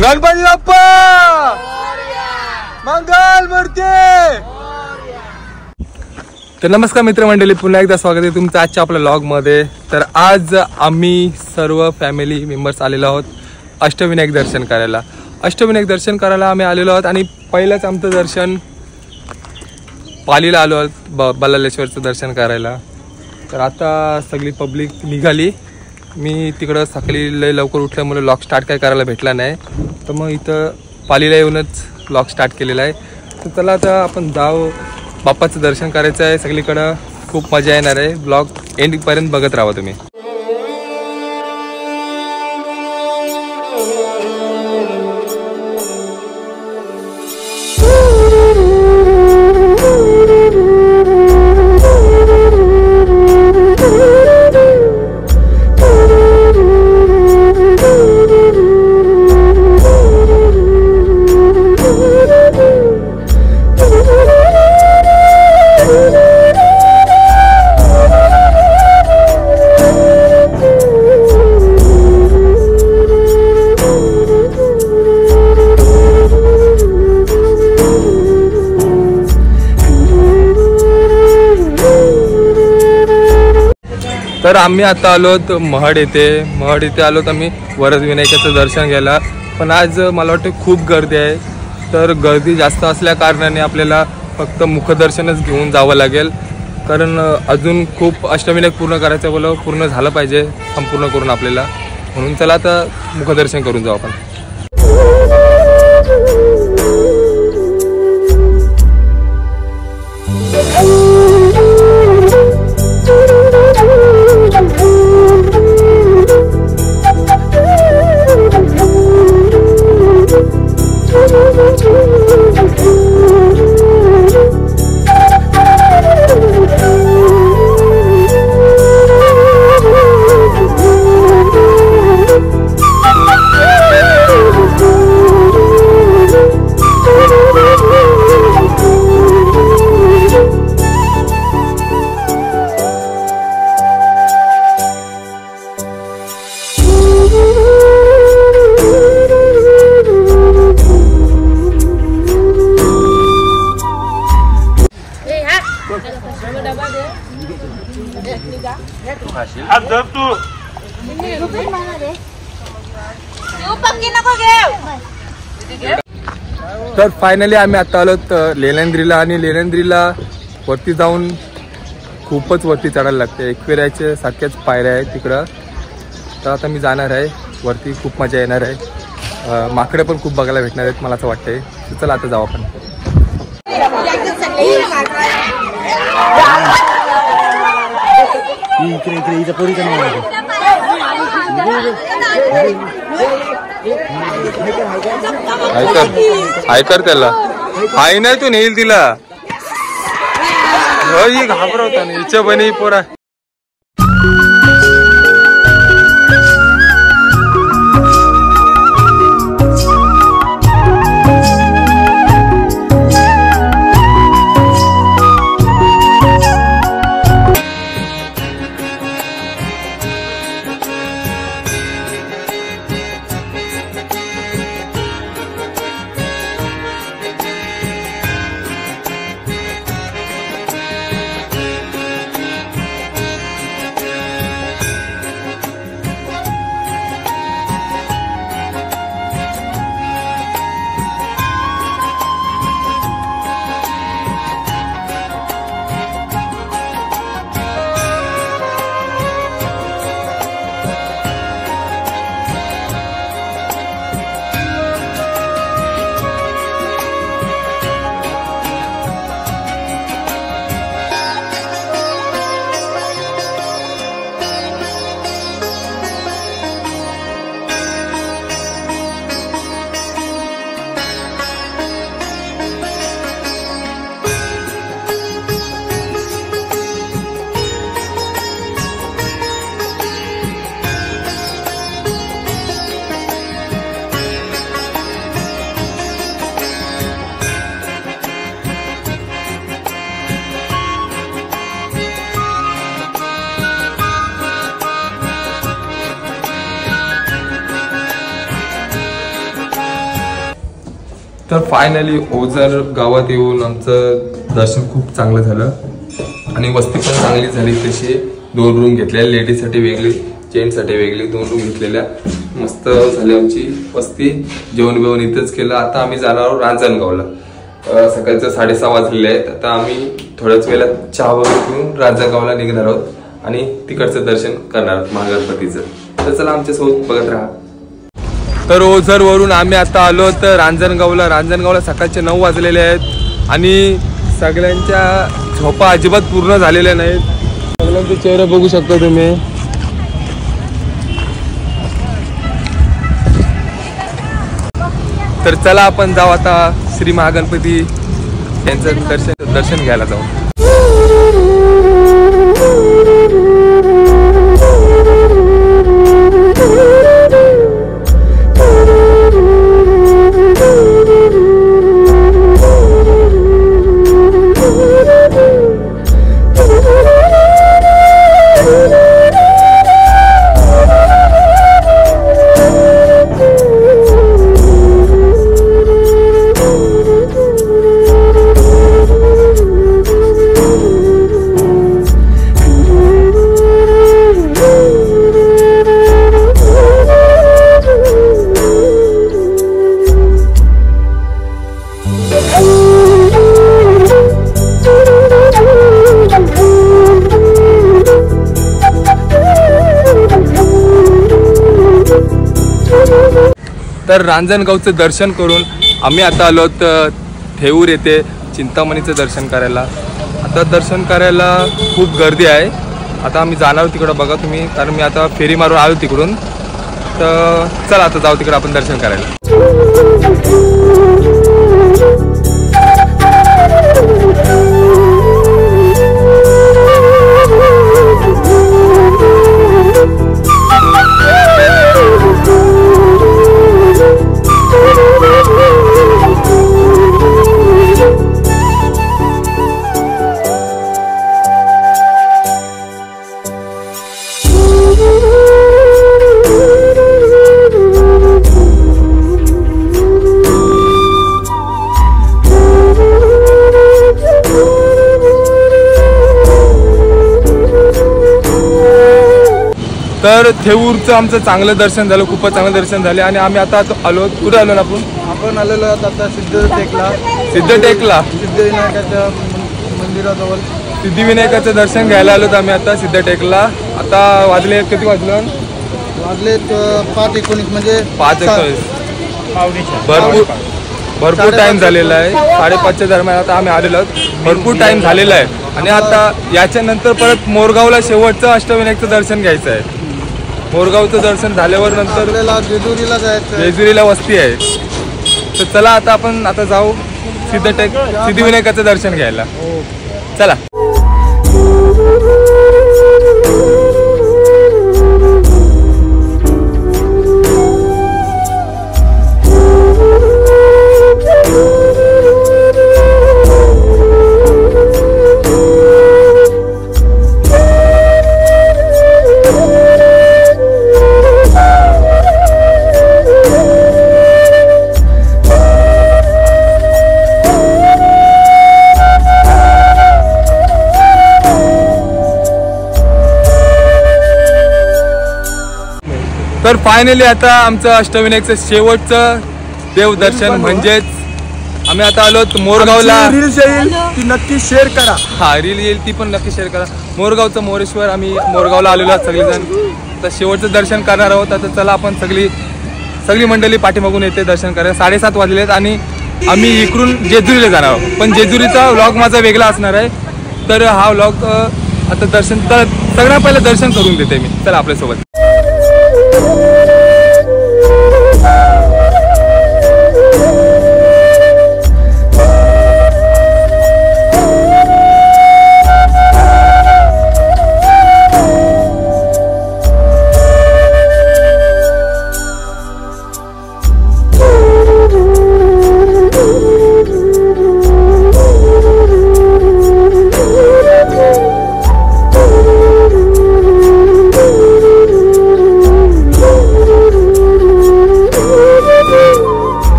गणपती बाप्पा मंगल मूर्ती। तर नमस्कार मित्रमंडळी, पुन्हा एकदा स्वागत आहे तुमचं आजच्या आपल्या व्लॉग मध्ये। तर आज आम्ही सर्व फॅमिली मेंबर्स आलेलो आहोत अष्टविनायक दर्शन करायला। अष्टविनायक दर्शन करायला आम्ही आलेलो आहोत आणि पहिलंच आमचं दर्शन पालीला आलो आहोत बल्लाळेश्वरचं दर्शन करायला। तर आता सगळी पब्लिक निघाली। मी तिकडं सकाळी लय लवकर उठल्यामुळे व्लॉग स्टार्ट काय करायला भेटला नाही, तर मग इथं पालीला येऊनच व्लॉग स्टार्ट केलेला आहे। तर चला आता आपण जाऊ, बाप्पाचं दर्शन करायचं आहे सगळीकडं, खूप मजा येणार आहे। व्लॉग एंडपर्यंत बघत राहा तुम्ही। तर आम्ही आता आलो महड येथे आलो आम्ही वरद विनायकाचं दर्शन घ्यायला। पण आज मला वाटतं खूप गर्दी आहे, तर गर्दी जास्त असल्या कारणाने आपल्याला फक्त मुखदर्शनच घेऊन जावं लागेल, कारण अजून खूप अष्टविनायक पूर्ण करायचं बोलं, पूर्ण झालं पाहिजे संपूर्ण करून आपल्याला। म्हणून चला आता मुखदर्शन करून जाऊ आपण। तर फायनली आम्ही आता आलो लेलेंद्रीला, आणि लेलेंद्रीला वरती जाऊन खूपच वरती चढायला लागते, एकविरायचे सारख्याच पायऱ्या आहेत तिकडं। तर आता मी जाणार आहे वरती, खूप मजा येणार आहे, माकडे पण खूप बघायला भेटणार आहेत मला असं वाटतंय। तर चला आता जाऊ आपण। हाय कर त्याला, हाय नाही तू नेईल तिला, घाबरवता नाही हिच्या बनी पोरा। तर फायनली ओझर गावात येऊन आमचं दर्शन खूप चांगलं झालं आणि वस्ती पण चांगली झाली. तशी 2 रूम घेतल्या, लेडीजसाठी वेगळी, जेंट्ससाठी वेगळी 2 रूम घेतलेल्या. मस्त झाली आमची वस्ती. जेवण बिवण इथंच केलं. आता आम्ही जाणार आहोत रांजणगावला. सकाळचं 6:30 वाजलेले आहेत. आता आम्ही थोड्याच वेळात चहा वगैरे पिऊन रांजणगावला निघणार आहोत आणि तिकडचं दर्शन करणार आहोत महागणपतीचं. तर चला आमच्यासोबत बघत राहा. तर ओझर वरून आम्ही आता आलो तर रांजणगावला. रांजणगावला सकाळचे 9 वाजलेले आहेत आणि सगळ्यांच्या झोपा अजिबात पूर्ण झालेल्या नाहीत. सगळ्यांचे चेहरे बघू शकता तुम्ही. तर चला आपण जाऊ आता श्री महागणपती यांचं दर्शन घ्यायला जाऊ. तर रांजणगावचं दर्शन करून आम्ही आता आलो थेऊर येथे चिंतामणीचं दर्शन करायला. आता दर्शन करायला खूप गर्दी आहे. आता आम्ही जाणार तिकडं बघा तुम्ही, कारण मी आता फेरी मारून आलो तिकडून. तर चला आता जाऊ तिकडं आपण दर्शन करायला. तर थेऊरचं आमचं चांगलं दर्शन झालं, खूपच चांगलं दर्शन झाले आणि आम्ही आता आलो. कुठे आलो ना आपण आलेलो आहोत आता सिद्धटेकला. सिद्धिविनायकाच्या मंदिराजवळ सिद्धिविनायकाचं दर्शन घ्यायला आलो आम्ही आता सिद्धटेकला. आता वाजले किती वाजलं? वाजले 5:19 म्हणजे 5:19. भरपूर टाइम झालेला आहे. 5:30च्या दरम्यान आता आम्ही आलेलो आहोत. भरपूर टाइम झालेला आहे आणि आता याच्यानंतर परत मोरगावला शेवटचं अष्टविनायकचं दर्शन घ्यायचं आहे. मोरगावचं दर्शन झाल्यावर नंतर जेजुरीला जायचं. जेजुरीला वस्ती आहे. तर चला आता आपण आता जाऊ सिद्धिविनायकाचं दर्शन घ्यायला. चला. तर फायनली आता आमचं अष्टविनायकचं शेवटचं देवदर्शन म्हणजेच आम्ही आता आलो मोरगावला. रील्स येईल ती नक्की शेअर करा. हा रील येईल ती पण नक्की शेअर करा. मोरगावचं मोरेश्वर आम्ही मोरगावला आलेलो आहोत सगळेजण. तर शेवटचं दर्शन करणार आहोत. आता चला आपण सगळी मंडळी पाठीमागून येते दर्शन करायला. 7:30 वाजले आहेत आणि आम्ही इकडून जेजुरीला जाणार आहोत. पण जेजुरीचा व्लॉग माझा वेगळा असणार आहे. तर हा व्लॉग आता दर्शन तर सगळ्यात पहिलं दर्शन करून देते मी. चला आपल्यासोबत.